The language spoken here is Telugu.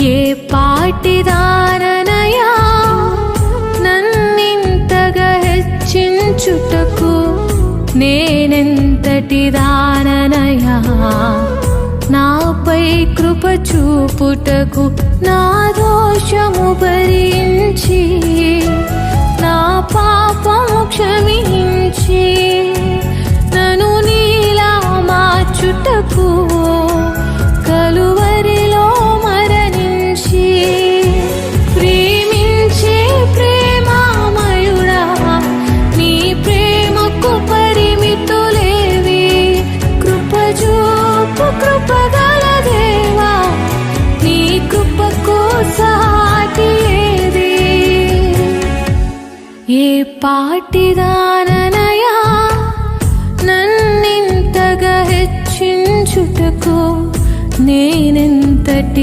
ఏ పాటిదాననయా నన్నింతగా హెచ్చించుటకు, నేనెంతటి దాననయా నాపై కృప చూపుటకు. నా దోషము భరించి నా పాపము క్షమించి నన్ను నీలా మార్చుటకు కలువరిలో మరణించి ప్రేమించే ప్రేమామయుడా, నీ ప్రేమకు పరిమితులేవి. కృపజూపు కృపగల దేవా, నీ కృపకు సాటి ఏది? ఏ పాటిదాననయా నన్నింతగా హెచ్చించుటకు, నేనెంతటి